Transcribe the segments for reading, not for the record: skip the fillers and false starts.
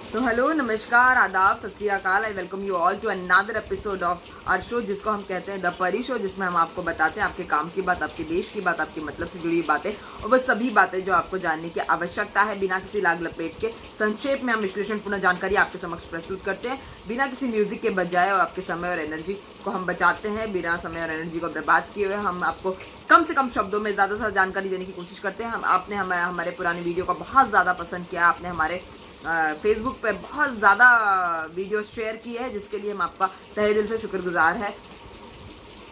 तो हेलो, नमस्कार, आदाब, सत श्री अकाल। I welcome you all to another episode of our show, जिसको हम कहते हैं द परी शो, जिसमें हम आपको बताते हैं आपके काम की बात, आपके देश की बात, आपके मतलब से जुड़ी बातें और वह सभी बातें जो आपको जानने की आवश्यकता है। बिना किसी लाग लपेट के संक्षेप में हम विश्लेषणपूर्ण जानकारी आपके समक्ष प्रस्तुत करते हैं, बिना किसी म्यूजिक के बजाय, और आपके समय और एनर्जी को हम बचाते हैं। बिना समय और एनर्जी को बर्बाद किए हुए हम आपको कम से कम शब्दों में ज़्यादा से ज़्यादा जानकारी देने की कोशिश करते हैं। आपने हमारे पुराने वीडियो को बहुत ज़्यादा पसंद किया, आपने हमारे फेसबुक पे बहुत ज़्यादा वीडियो शेयर की है, जिसके लिए हम आपका तहे दिल से शुक्रगुजार है।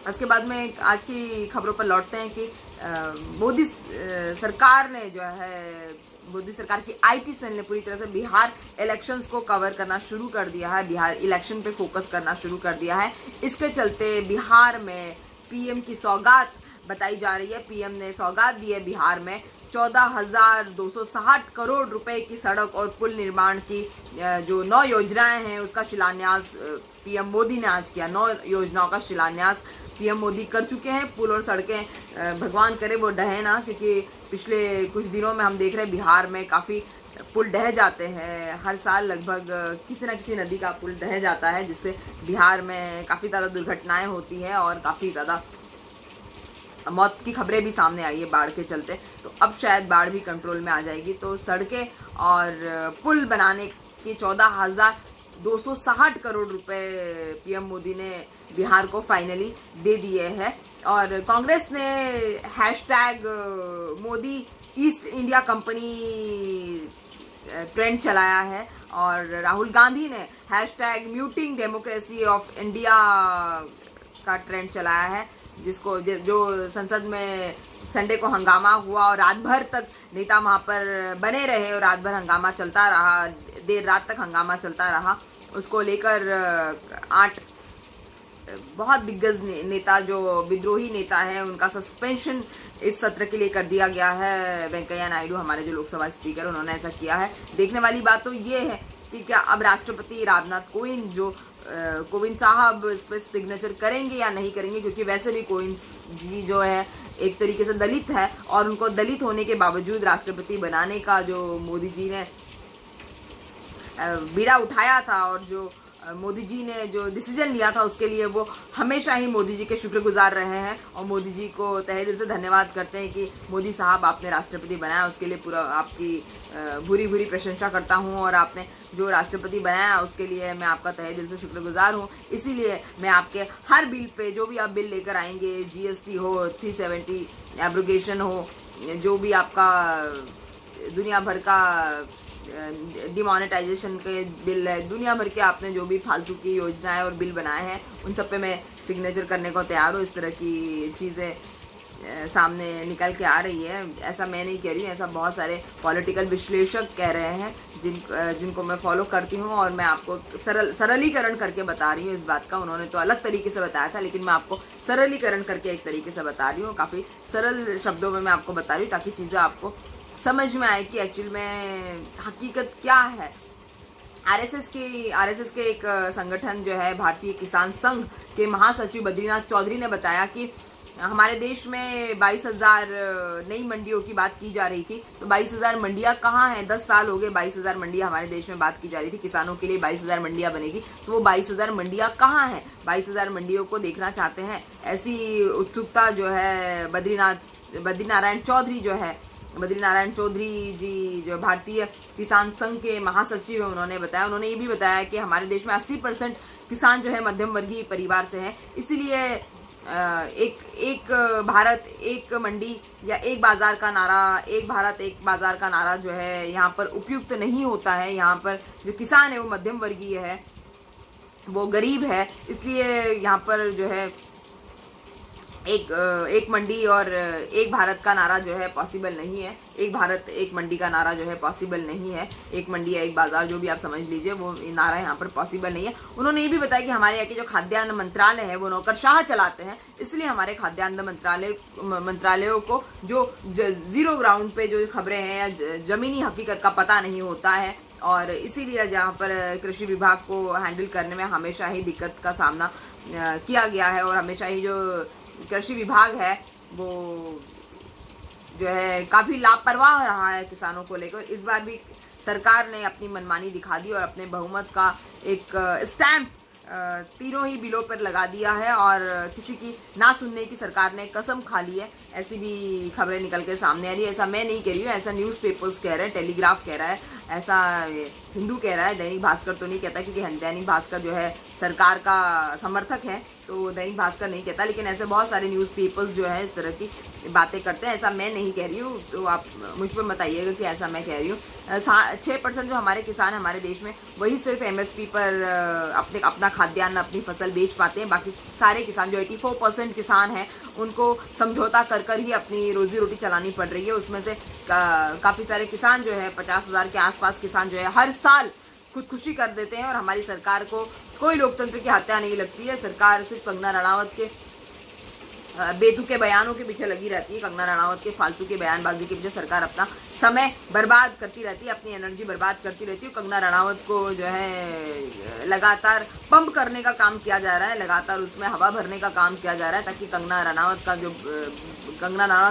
उसके बाद में आज की खबरों पर लौटते हैं कि मोदी सरकार ने जो है, मोदी सरकार की आईटी सेल ने पूरी तरह से बिहार इलेक्शंस को कवर करना शुरू कर दिया है, बिहार इलेक्शन पे फोकस करना शुरू कर दिया है। इसके चलते बिहार में पीएम की सौगात बताई जा रही है। पीएम ने सौगात दी है बिहार में 14,260 करोड़ रुपए की सड़क और पुल निर्माण की जो 9 योजनाएं हैं, उसका शिलान्यास पीएम मोदी ने आज किया। 9 योजनाओं का शिलान्यास पीएम मोदी कर चुके हैं। पुल और सड़कें भगवान करे वो डहे ना, क्योंकि पिछले कुछ दिनों में हम देख रहे हैं बिहार में काफ़ी पुल ढह जाते हैं। हर साल लगभग किसी न किसी नदी का पुल ढह जाता है, जिससे बिहार में काफ़ी ज़्यादा दुर्घटनाएं होती हैं और काफ़ी ज़्यादा मौत की खबरें भी सामने आई है बाढ़ के चलते। तो अब शायद बाढ़ भी कंट्रोल में आ जाएगी। तो सड़कें और पुल बनाने के 14,260 करोड़ रुपए पीएम मोदी ने बिहार को फाइनली दे दिए हैं। और कांग्रेस ने hashtag Modi east India company trend चलाया है, और राहुल गांधी ने hashtag muting democracy of India का ट्रेंड चलाया है, जिसको जो संसद में संडे को हंगामा हुआ और रात भर तक नेता वहाँ पर बने रहे और रात भर हंगामा चलता रहा, देर रात तक हंगामा चलता रहा। उसको लेकर 8 बहुत दिग्गज नेता, जो विद्रोही नेता है, उनका सस्पेंशन इस सत्र के लिए कर दिया गया है। वेंकैया नायडू, हमारे जो लोकसभा स्पीकर, उन्होंने ऐसा किया है। देखने वाली बात तो ये है कि क्या अब राष्ट्रपति रामनाथ कोविंद साहब इस पर सिग्नेचर करेंगे या नहीं करेंगे, क्योंकि वैसे भी कोविंद जी जो है एक तरीके से दलित है, और उनको दलित होने के बावजूद राष्ट्रपति बनाने का जो मोदी जी ने बीड़ा उठाया था और जो मोदी जी ने जो डिसीजन लिया था, उसके लिए वो हमेशा ही मोदी जी के शुक्रगुजार रहे हैं और मोदी जी को तहे दिल से धन्यवाद करते हैं कि मोदी साहब आपने राष्ट्रपति बनाया, उसके लिए पूरा आपकी भूरी भूरी प्रशंसा करता हूं, और आपने जो राष्ट्रपति बनाया उसके लिए मैं आपका तहे दिल से शुक्रगुजार हूं। इसीलिए मैं आपके हर बिल पे, जो भी आप बिल लेकर आएंगे, जीएसटी हो, 370 एब्रोगेशन हो, जो भी आपका दुनिया भर का डिमोनेटाइजेशन के बिल है, दुनिया भर के आपने जो भी फालतू की योजनाएं और बिल बनाए हैं, उन सब पे मैं सिग्नेचर करने को तैयार हूँ। इस तरह की चीज़ें सामने निकल के आ रही है। ऐसा मैं नहीं कह रही हूँ, ऐसा बहुत सारे पॉलिटिकल विश्लेषक कह रहे हैं, जिनको मैं फॉलो करती हूँ, और मैं आपको सरलीकरण करके बता रही हूँ इस बात का। उन्होंने तो अलग तरीके से बताया था, लेकिन मैं आपको सरलीकरण करके एक तरीके से बता रही हूँ, काफ़ी सरल शब्दों में मैं आपको बता रही हूँ, ताकि चीज़ें आपको समझ में आए कि एक्चुअल में हकीकत क्या है। आरएसएस के एक संगठन जो है, भारतीय किसान संघ के महासचिव बद्रीनाथ चौधरी ने बताया कि हमारे देश में 22,000 नई मंडियों की बात की जा रही थी। तो 22,000 मंडियां कहाँ हैं? 10 साल हो गए 22,000 मंडियां हमारे देश में बात की जा रही थी, किसानों के लिए 22,000 मंडियां बनेगी। तो वो 22,000 मंडियां कहाँ हैं? 22,000 मंडियों को देखना चाहते हैं, ऐसी उत्सुकता जो है बद्रीनारायण चौधरी जी, जो भारतीय किसान संघ के महासचिव है, उन्होंने बताया। उन्होंने ये भी बताया कि हमारे देश में 80% किसान जो है मध्यम वर्गीय परिवार से हैं, इसलिए एक भारत एक मंडी या एक बाजार का नारा, एक भारत एक बाजार का नारा जो है यहाँ पर उपयुक्त नहीं होता है। यहाँ पर जो किसान है वो मध्यम वर्गीय है, वो गरीब है, इसलिए यहाँ पर जो है एक मंडी और एक भारत का नारा जो है पॉसिबल नहीं है। एक भारत एक मंडी का नारा जो है पॉसिबल नहीं है। एक मंडी या एक बाजार, जो भी आप समझ लीजिए, वो नारा यहाँ पर पॉसिबल नहीं है। उन्होंने ये भी बताया कि हमारे यहाँ के जो खाद्यान्न मंत्रालय है वो नौकरशाह चलाते हैं, इसलिए हमारे खाद्यान्न मंत्रालयों को जो जीरो ग्राउंड पे जो खबरें हैं या जमीनी हकीकत का पता नहीं होता है, और इसीलिए जहाँ पर कृषि विभाग को हैंडल करने में हमेशा ही दिक्कत का सामना किया गया है, और हमेशा ही जो कृषि विभाग है वो जो है काफ़ी लापरवाह रहा है किसानों को लेकर। इस बार भी सरकार ने अपनी मनमानी दिखा दी और अपने बहुमत का एक स्टैंप तीनों ही बिलों पर लगा दिया है और किसी की ना सुनने की सरकार ने कसम खा ली है। ऐसी भी खबरें निकल के सामने आ रही है। ऐसा मैं नहीं कह रही हूँ, ऐसा न्यूज़पेपर्स कह रहे हैं, टेलीग्राफ कह रहा है, ऐसा हिंदू कह रहा है। दैनिक भास्कर तो नहीं कहता, क्योंकि दैनिक भास्कर जो है सरकार का समर्थक है, तो दैनिक भास्कर नहीं कहता। लेकिन ऐसे बहुत सारे न्यूज़पेपर्स जो है इस तरह की बातें करते हैं। ऐसा मैं नहीं कह रही हूँ, तो आप मुझ पर बताइएगा कि ऐसा मैं कह रही हूँ। 6% जो हमारे किसान हैं हमारे देश में, वही सिर्फ MSP पर अपना खाद्यान्न, अपनी फसल बेच पाते हैं। बाकी सारे किसान जो 84% किसान हैं, उनको समझौता कर कर ही अपनी रोजी रोटी चलानी पड़ रही है। उसमें से काफ़ी सारे किसान जो है, 50,000 के आसपास किसान जो है, हर साल खुदकुशी कर देते हैं और हमारी सरकार को कोई लोकतंत्र की हत्या नहीं लगती है। सरकार सिर्फ कंगना रनावत के बेतुके बयानों के पीछे लगी रहती है। कंगना रनावत के फालतू के बयानबाजी के पीछे सरकार अपना समय बर्बाद करती रहती है, अपनी एनर्जी बर्बाद करती रहती है। कंगना रनावत को जो है लगातार पंप करने का काम किया जा रहा है, लगातार उसमें हवा भरने का काम किया जा रहा है, ताकि कंगना रनावत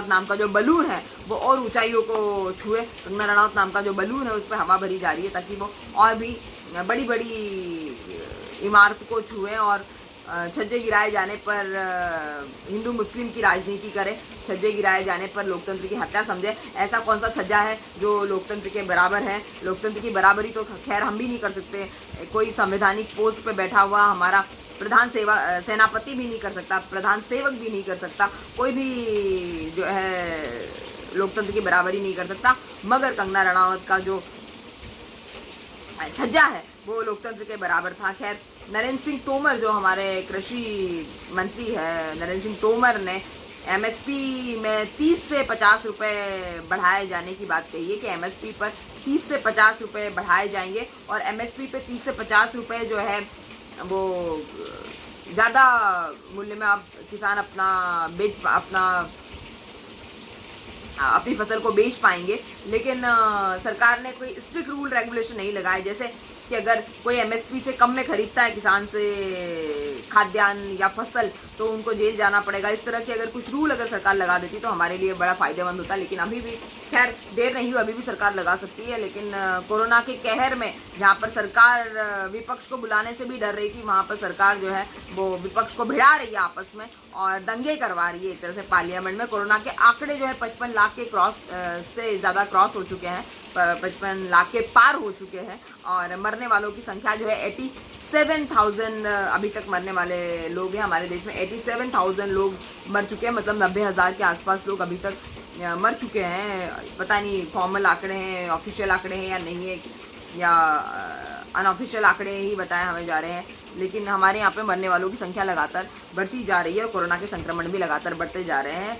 नाम का जो बलून है वो और ऊंचाइयों को छुए। कंगना रनावत नाम का जो बलून है उस पर हवा भरी जा रही है, ताकि वो और भी बड़ी बड़ी इमारत को छुए और छज्जे गिराए जाने पर हिंदू मुस्लिम की राजनीति करे, छज्जे गिराए जाने पर लोकतंत्र की हत्या समझे। ऐसा कौन सा छज्जा है जो लोकतंत्र के बराबर है? लोकतंत्र की बराबरी तो खैर हम भी नहीं कर सकते। कोई संवैधानिक पोस्ट पे बैठा हुआ हमारा प्रधान सेनापति भी नहीं कर सकता, प्रधान सेवक भी नहीं कर सकता, कोई भी जो है लोकतंत्र की बराबरी नहीं कर सकता। मगर कंगना रनावत का जो छज्जा है वो लोकतंत्र के बराबर था। खैर, नरेंद्र सिंह तोमर जो हमारे कृषि मंत्री है, नरेंद्र सिंह तोमर ने MSP में 30 से 50 रुपए बढ़ाए जाने की बात कही है कि MSP पर 30 से 50 रुपए बढ़ाए जाएंगे और MSP पे 30 से 50 रुपए जो है वो ज़्यादा मूल्य में आप किसान अपनी फसल को बेच पाएंगे। लेकिन सरकार ने कोई स्ट्रिक्ट रूल रेगुलेशन नहीं लगाए, जैसे कि अगर कोई MSP से कम में खरीदता है किसान से खाद्यान्न या फसल तो उनको जेल जाना पड़ेगा। इस तरह के अगर कुछ रूल अगर सरकार लगा देती तो हमारे लिए बड़ा फायदेमंद होता। लेकिन अभी भी खैर देर नहीं हुई, अभी भी सरकार लगा सकती है। लेकिन कोरोना के कहर में जहाँ पर सरकार विपक्ष को बुलाने से भी डर रही थी, वहाँ पर सरकार जो है वो विपक्ष को भिड़ा रही है आपस में और दंगे करवा रही है एक तरह से पार्लियामेंट में। कोरोना के आंकड़े जो है 55 लाख के से ज़्यादा क्रॉस हो चुके हैं, 55 लाख के पार हो चुके हैं और मरने वालों की संख्या जो है 87,000 अभी तक मरने वाले लोग हैं हमारे देश में। 87,000 लोग मर चुके हैं, मतलब 90,000 के आसपास लोग अभी तक मर चुके हैं। पता नहीं फॉर्मल आंकड़े हैं, ऑफिशियल आंकड़े हैं या नहीं है, या अनऑफिशियल आंकड़े ही बताए हमें जा रहे हैं। लेकिन हमारे यहाँ पे मरने वालों की संख्या लगातार बढ़ती जा रही है और कोरोना के संक्रमण भी लगातार बढ़ते जा रहे हैं।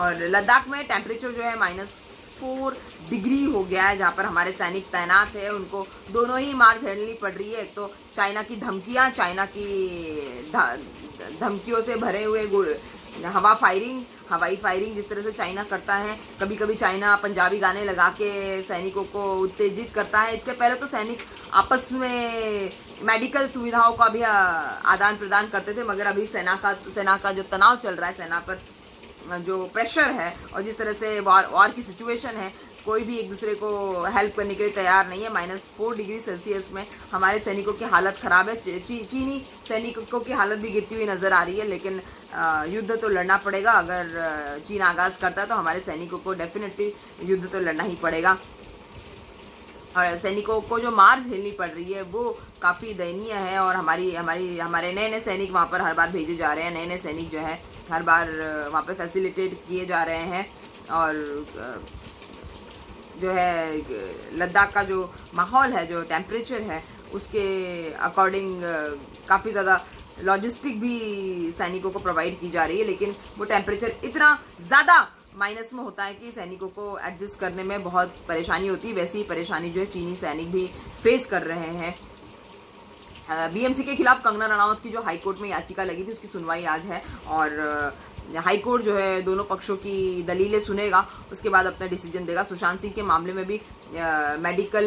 और लद्दाख में टेम्परेचर जो है -4 डिग्री हो गया है, जहाँ पर हमारे सैनिक तैनात है। उनको दोनों ही मार झेलनी पड़ रही है। एक तो चाइना की धमकियाँ, चाइना की धमकियों से भरे हुए हवाई फायरिंग जिस तरह से चाइना करता है। कभी कभी चाइना पंजाबी गाने लगा के सैनिकों को उत्तेजित करता है। इसके पहले तो सैनिक आपस में मेडिकल सुविधाओं का भी आदान प्रदान करते थे, मगर अभी सेना का जो तनाव चल रहा है, सेना पर जो प्रेशर है और जिस तरह से वॉर की सिचुएशन है, कोई भी एक दूसरे को हेल्प करने के लिए तैयार नहीं है। -4 डिग्री सेल्सियस में हमारे सैनिकों की हालत ख़राब है। चीनी सैनिकों की हालत भी गिरती हुई नज़र आ रही है। लेकिन युद्ध तो लड़ना पड़ेगा। अगर चीन आगाज़ करता है तो हमारे सैनिकों को डेफिनेटली युद्ध तो लड़ना ही पड़ेगा। और सैनिकों को जो मार झेलनी पड़ रही है वो काफ़ी दयनीय है। और हमारे नए सैनिक वहाँ पर हर बार भेजे जा रहे हैं, नए सैनिक जो है हर बार वहाँ पे फैसिलिटेट किए जा रहे हैं। और जो है लद्दाख का जो माहौल है, जो टेम्परेचर है, उसके अकॉर्डिंग काफ़ी ज़्यादा लॉजिस्टिक भी सैनिकों को प्रोवाइड की जा रही है। लेकिन वो टेम्परेचर इतना ज़्यादा माइनस में होता है कि सैनिकों को एडजस्ट करने में बहुत परेशानी होती है। वैसी ही परेशानी जो है चीनी सैनिक भी फेस कर रहे हैं। BMC के खिलाफ कंगना रनावत की जो हाईकोर्ट में याचिका लगी थी उसकी सुनवाई आज है और हाईकोर्ट जो है दोनों पक्षों की दलीलें सुनेगा, उसके बाद अपना डिसीजन देगा। सुशांत सिंह के मामले में भी मेडिकल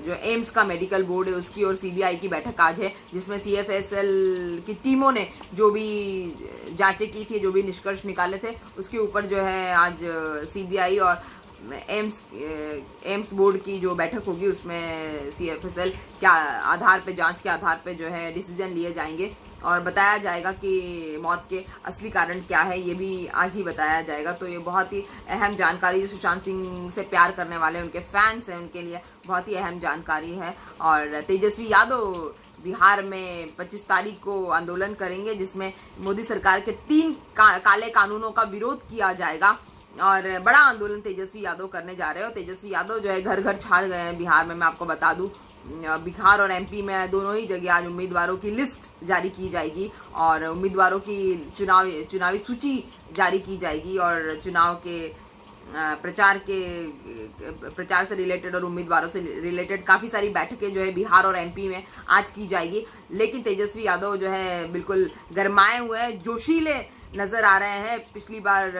जो एम्स का मेडिकल बोर्ड है उसकी और CBI की बैठक आज है, जिसमें CFSL की टीमों ने जो भी जांचें की थी, जो भी निष्कर्ष निकाले थे, उसके ऊपर जो है आज CBI और एम्स बोर्ड की जो बैठक होगी उसमें CFSL क्या आधार पे, जांच के आधार पे जो है डिसीजन लिए जाएंगे और बताया जाएगा कि मौत के असली कारण क्या है, ये भी आज ही बताया जाएगा। तो ये बहुत ही अहम जानकारी, जो सुशांत सिंह से प्यार करने वाले उनके फैंस हैं उनके लिए बहुत ही अहम जानकारी है। और तेजस्वी यादव बिहार में 25 तारीख को आंदोलन करेंगे जिसमें मोदी सरकार के 3 काले कानूनों का विरोध किया जाएगा और बड़ा आंदोलन तेजस्वी यादव करने जा रहे हो। तेजस्वी यादव जो है घर घर छा गए हैं बिहार में। मैं आपको बता दूं बिहार और MP में दोनों ही जगह आज उम्मीदवारों की लिस्ट जारी की जाएगी और उम्मीदवारों की चुनावी सूची जारी की जाएगी और चुनाव के प्रचार से रिलेटेड और उम्मीदवारों से रिलेटेड काफ़ी सारी बैठकें जो है बिहार और MP में आज की जाएगी। लेकिन तेजस्वी यादव जो है बिल्कुल गरमाए हुए हैं, जोशीले नज़र आ रहे हैं। पिछली बार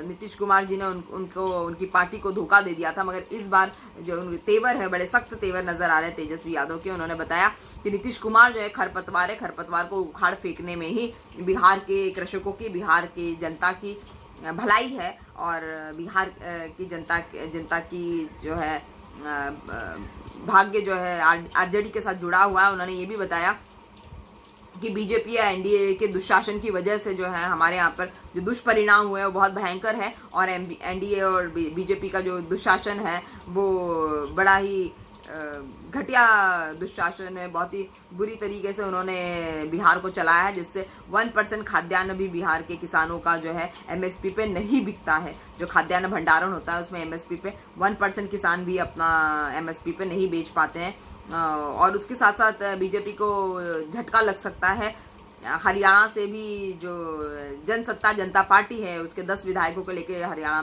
नीतीश कुमार जी ने उनकी पार्टी को धोखा दे दिया था, मगर इस बार जो उनके तेवर है बड़े सख्त तेवर नज़र आ रहे हैं तेजस्वी यादव के। उन्होंने बताया कि नीतीश कुमार जो है खरपतवार है, खरपतवार को उखाड़ फेंकने में ही बिहार के कृषकों की, बिहार की जनता की भलाई है और बिहार की जनता की जो है भाग्य जो है RJD के साथ जुड़ा हुआ है। उन्होंने ये भी बताया कि बीजेपी या NDA के दुशासन की वजह से जो है हमारे यहाँ पर जो दुष्परिणाम हुए हैं वो बहुत भयंकर है और NDA और BJP का जो दुशासन है वो बड़ा ही घटिया दुशासन है। बहुत ही बुरी तरीके से उन्होंने बिहार को चलाया है जिससे 1% खाद्यान्न भी बिहार के किसानों का जो है MSP पे नहीं बिकता है। जो खाद्यान्न भंडारण होता है उसमें MSP पे 1% किसान भी अपना MSP पे नहीं बेच पाते हैं। और उसके साथ साथ बीजेपी को झटका लग सकता है। हरियाणा से भी जो जनसत्ता जनता पार्टी है उसके 10 विधायकों को लेकर हरियाणा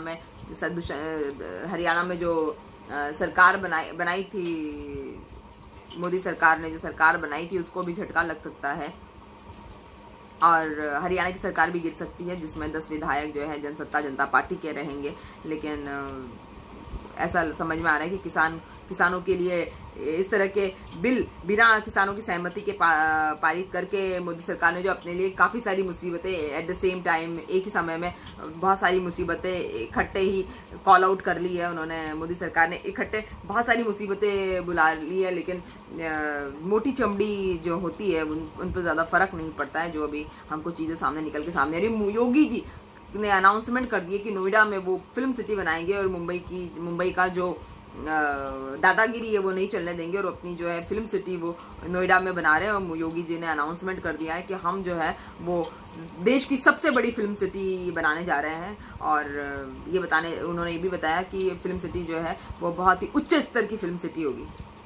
में जो सरकार बनाई थी, मोदी सरकार ने जो सरकार बनाई थी उसको भी झटका लग सकता है और हरियाणा की सरकार भी गिर सकती है जिसमें 10 विधायक जो है जनसत्ता जनता पार्टी के रहेंगे। लेकिन ऐसा समझ में आ रहा है कि किसानों के लिए इस तरह के बिल बिना किसानों की सहमति के पारित करके मोदी सरकार ने जो अपने लिए काफ़ी सारी मुसीबतें एट द सेम टाइम एक ही समय में बहुत सारी मुसीबतें इकट्ठे ही कॉल आउट कर ली है। उन्होंने मोदी सरकार ने इकट्ठे बहुत सारी मुसीबतें बुला ली है, लेकिन मोटी चमड़ी जो होती है उन पर ज़्यादा फर्क नहीं पड़ता है। जो अभी हमको चीज़ें सामने निकल के सामने आ रही, योगी जी ने अनाउंसमेंट कर दिए कि नोएडा में वो फिल्म सिटी बनाएंगे और मुंबई का जो दादागिरी है वो नहीं चलने देंगे और अपनी जो है फिल्म सिटी वो नोएडा में बना रहे हैं। और योगी जी ने अनाउंसमेंट कर दिया है कि हम जो है वो देश की सबसे बड़ी फिल्म सिटी बनाने जा रहे हैं और उन्होंने ये भी बताया कि फिल्म सिटी जो है वो बहुत ही उच्च स्तर की फिल्म सिटी होगी।